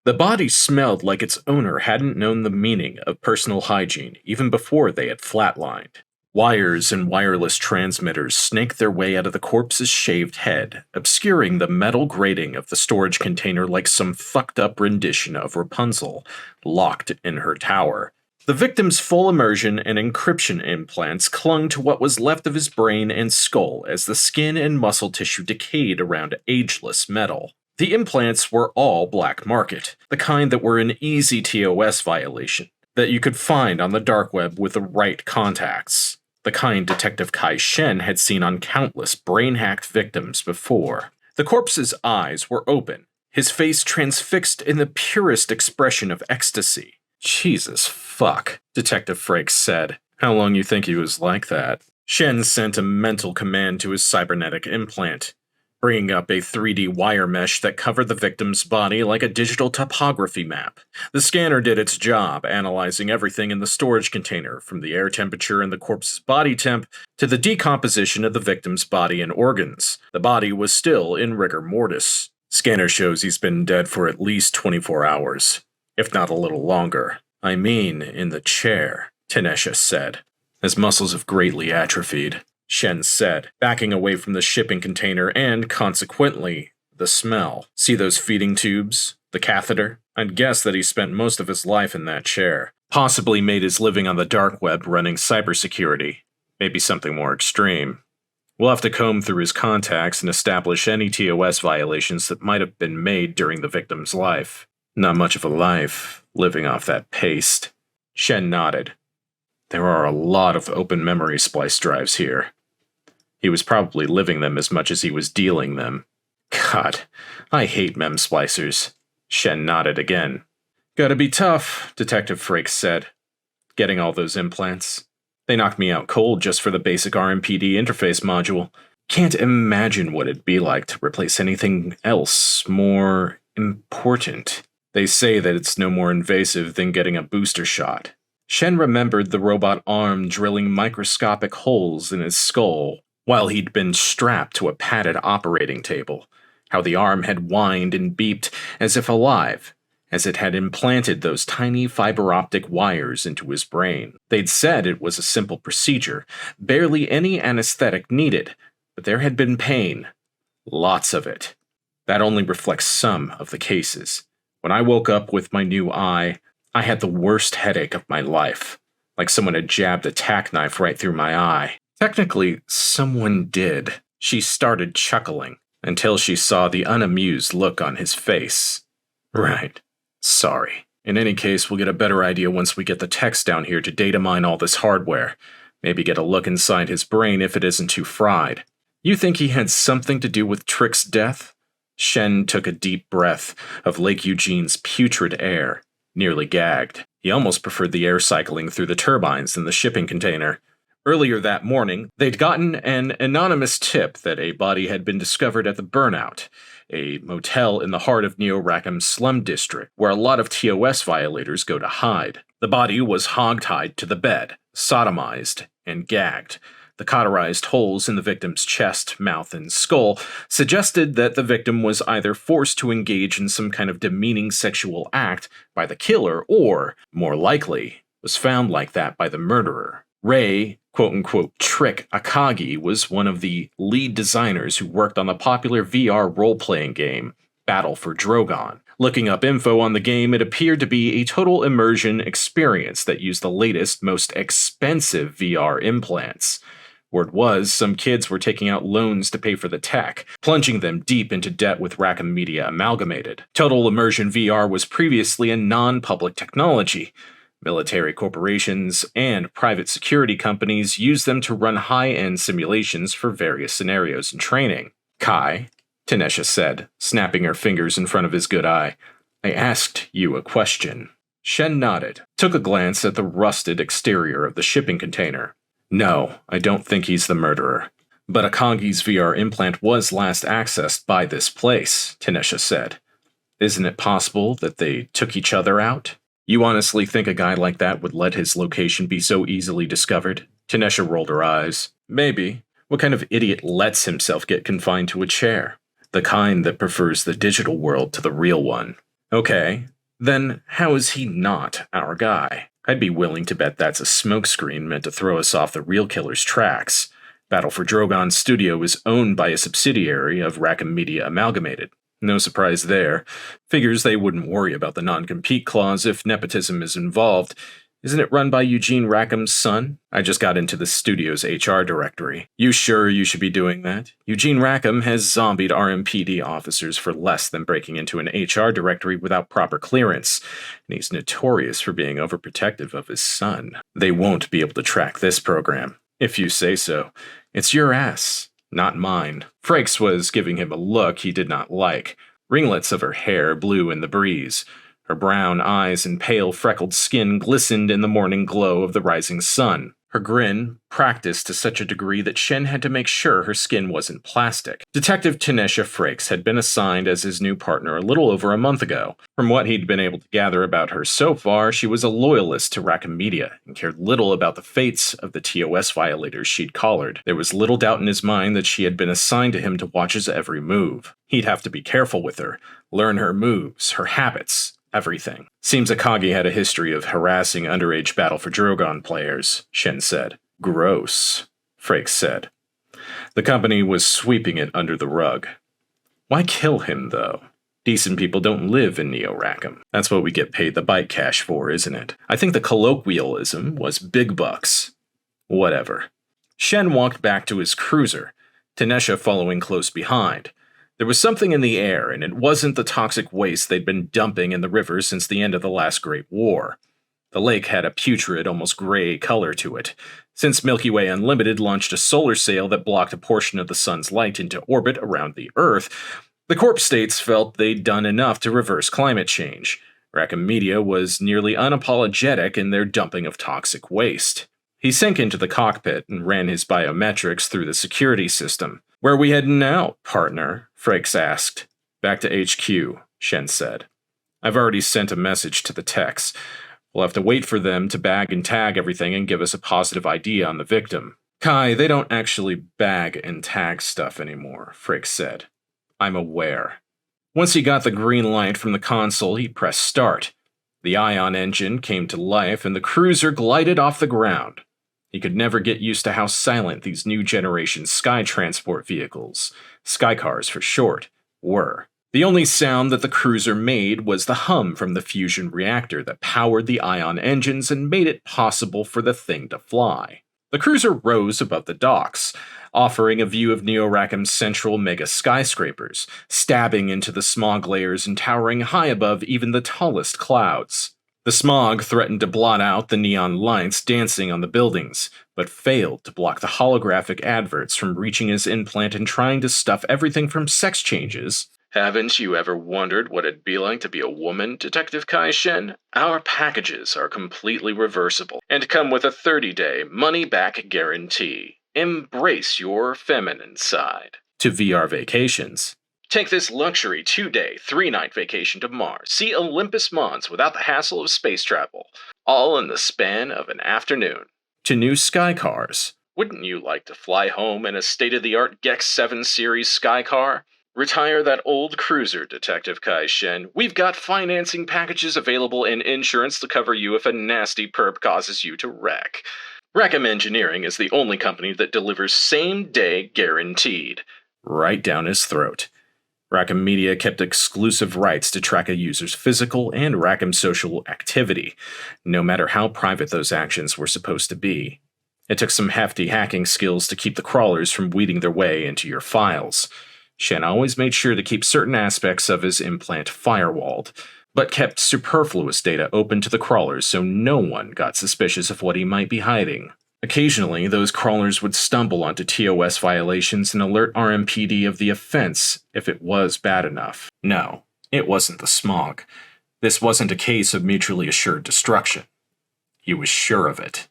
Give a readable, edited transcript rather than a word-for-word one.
The body smelled like its owner hadn't known the meaning of personal hygiene even before they had flatlined. Wires and wireless transmitters snaked their way out of the corpse's shaved head, obscuring the metal grating of the storage container like some fucked up rendition of Rapunzel, locked in her tower. The victim's full immersion and encryption implants clung to what was left of his brain and skull as the skin and muscle tissue decayed around ageless metal. The implants were all black market, the kind that were an easy TOS violation, that you could find on the dark web with the right contacts. The kind Detective Kai Shen had seen on countless brain-hacked victims before. The corpse's eyes were open, his face transfixed in the purest expression of ecstasy. Jesus fuck, Detective Frakes said. How long you think he was like that? Shen sent a mental command to his cybernetic implant, bringing up a 3D wire mesh that covered the victim's body like a digital topography map. The scanner did its job, analyzing everything in the storage container, from the air temperature and the corpse's body temp to the decomposition of the victim's body and organs. The body was still in rigor mortis. Scanner shows he's been dead for at least 24 hours, if not a little longer. I mean, in the chair, Tanesha said. His muscles have greatly atrophied, Shen said, backing away from the shipping container and, consequently, the smell. See those feeding tubes? The catheter? I'd guess that he spent most of his life in that chair. Possibly made his living on the dark web running cybersecurity. Maybe something more extreme. We'll have to comb through his contacts and establish any TOS violations that might have been made during the victim's life. Not much of a life, living off that paste. Shen nodded. There are a lot of open memory splice drives here. He was probably living them as much as he was dealing them. God, I hate mem splicers. Shen nodded again. Gotta be tough, Detective Frakes said. Getting all those implants. They knocked me out cold just for the basic RMPD interface module. Can't imagine what it'd be like to replace anything else more important. They say that it's no more invasive than getting a booster shot. Shen remembered the robot arm drilling microscopic holes in his skull while he'd been strapped to a padded operating table, how the arm had whined and beeped as if alive, as it had implanted those tiny fiber optic wires into his brain. They'd said it was a simple procedure, barely any anesthetic needed, but there had been pain. Lots of it. That only reflects some of the cases. When I woke up with my new eye, I had the worst headache of my life, like someone had jabbed a tack knife right through my eye. Technically, someone did. She started chuckling, until she saw the unamused look on his face. Right. Sorry. In any case, we'll get a better idea once we get the techs down here to data mine all this hardware. Maybe get a look inside his brain if it isn't too fried. You think he had something to do with Trick's death? Shen took a deep breath of Lake Eugene's putrid air, nearly gagged. He almost preferred the air cycling through the turbines in the shipping container. Earlier that morning, they'd gotten an anonymous tip that a body had been discovered at the Burnout, a motel in the heart of Neo-Rackham's slum district, where a lot of TOS violators go to hide. The body was hogtied to the bed, sodomized, and gagged. The cauterized holes in the victim's chest, mouth, and skull suggested that the victim was either forced to engage in some kind of demeaning sexual act by the killer or, more likely, was found like that by the murderer. Ray, quote-unquote, Trick Akagi was one of the lead designers who worked on the popular VR role-playing game, Battle for Drogon. Looking up info on the game, it appeared to be a total immersion experience that used the latest, most expensive VR implants. Word was, some kids were taking out loans to pay for the tech, plunging them deep into debt with Rackham Media Amalgamated. Total Immersion VR was previously a non-public technology. Military corporations and private security companies used them to run high-end simulations for various scenarios and training. Kai, Tanesha said, snapping her fingers in front of his good eye, I asked you a question. Shen nodded, took a glance at the rusted exterior of the shipping container. No, I don't think he's the murderer. But Akagi's VR implant was last accessed by this place, Tanesha said. Isn't it possible that they took each other out? You honestly think a guy like that would let his location be so easily discovered? Tanesha rolled her eyes. Maybe. What kind of idiot lets himself get confined to a chair? The kind that prefers the digital world to the real one. Okay, Then how is he not our guy? I'd be willing to bet that's a smokescreen meant to throw us off the real killer's tracks. Battle for Drogon's studio is owned by a subsidiary of Rackham Media Amalgamated. No surprise there. Figures they wouldn't worry about the non-compete clause if nepotism is involved. Isn't it run by Eugene Rackham's son? I just got into the studio's HR directory. You sure you should be doing that? Eugene Rackham has zombied RMPD officers for less than breaking into an HR directory without proper clearance, and he's notorious for being overprotective of his son. They won't be able to track this program. If you say so. It's your ass, not mine. Frakes was giving him a look he did not like. Ringlets of her hair blew in the breeze. Her brown eyes and pale freckled skin glistened in the morning glow of the rising sun. Her grin practiced to such a degree that Shen had to make sure her skin wasn't plastic. Detective Tanesha Frakes had been assigned as his new partner a little over a month ago. From what he'd been able to gather about her so far, she was a loyalist to Rackham Media and cared little about the fates of the TOS violators she'd collared. There was little doubt in his mind that she had been assigned to him to watch his every move. He'd have to be careful with her, learn her moves, her habits, everything. Seems Akagi had a history of harassing underage Battle for Drogon players, Shen said. Gross, Frakes said. The company was sweeping it under the rug. Why kill him, though? Decent people don't live in Neo Rackham. That's what we get paid the bite cash for, isn't it? I think the colloquialism was big bucks. Whatever. Shen walked back to his cruiser, Tanesha following close behind. There was something in the air, and it wasn't the toxic waste they'd been dumping in the river since the end of the last Great War. The lake had a putrid, almost gray color to it. Since Milky Way Unlimited launched a solar sail that blocked a portion of the sun's light into orbit around the Earth, the Corp states felt they'd done enough to reverse climate change. Rackham Media was nearly unapologetic in their dumping of toxic waste. He sank into the cockpit and ran his biometrics through the security system. Where are we heading now, partner? Frakes asked. Back to HQ, Shen said. I've already sent a message to the techs. We'll have to wait for them to bag and tag everything and give us a positive ID on the victim. Kai, they don't actually bag and tag stuff anymore, Frakes said. I'm aware. Once he got the green light from the console, he pressed start. The ion engine came to life and the cruiser glided off the ground. He could never get used to how silent these new generation sky transport vehicles, skykars for short, were. The only sound that the cruiser made was the hum from the fusion reactor that powered the ion engines and made it possible for the thing to fly. The cruiser rose above the docks, offering a view of Neo Rackham's central mega skyscrapers, stabbing into the smog layers and towering high above even the tallest clouds. The smog threatened to blot out the neon lights dancing on the buildings, but failed to block the holographic adverts from reaching his implant and trying to stuff everything from sex changes. Haven't you ever wondered what it'd be like to be a woman, Detective Kai Shen? Our packages are completely reversible and come with a 30-day money-back guarantee. Embrace your feminine side. To VR vacations. Take this luxury 2-day, 3-night vacation to Mars. See Olympus Mons without the hassle of space travel. All in the span of an afternoon. To new skykars. Wouldn't you like to fly home in a state-of-the-art Gex 7 Series skycar? Retire that old cruiser, Detective Kai Shen. We've got financing packages available and insurance to cover you if a nasty perp causes you to wreck. Rackham Engineering is the only company that delivers same-day guaranteed. Right down his throat. Rackham Media kept exclusive rights to track a user's physical and Rackham social activity, no matter how private those actions were supposed to be. It took some hefty hacking skills to keep the crawlers from weeding their way into your files. Shen always made sure to keep certain aspects of his implant firewalled, but kept superfluous data open to the crawlers so no one got suspicious of what he might be hiding. Occasionally, those crawlers would stumble onto TOS violations and alert RMPD of the offense if it was bad enough. No, it wasn't the smog. This wasn't a case of mutually assured destruction. He was sure of it.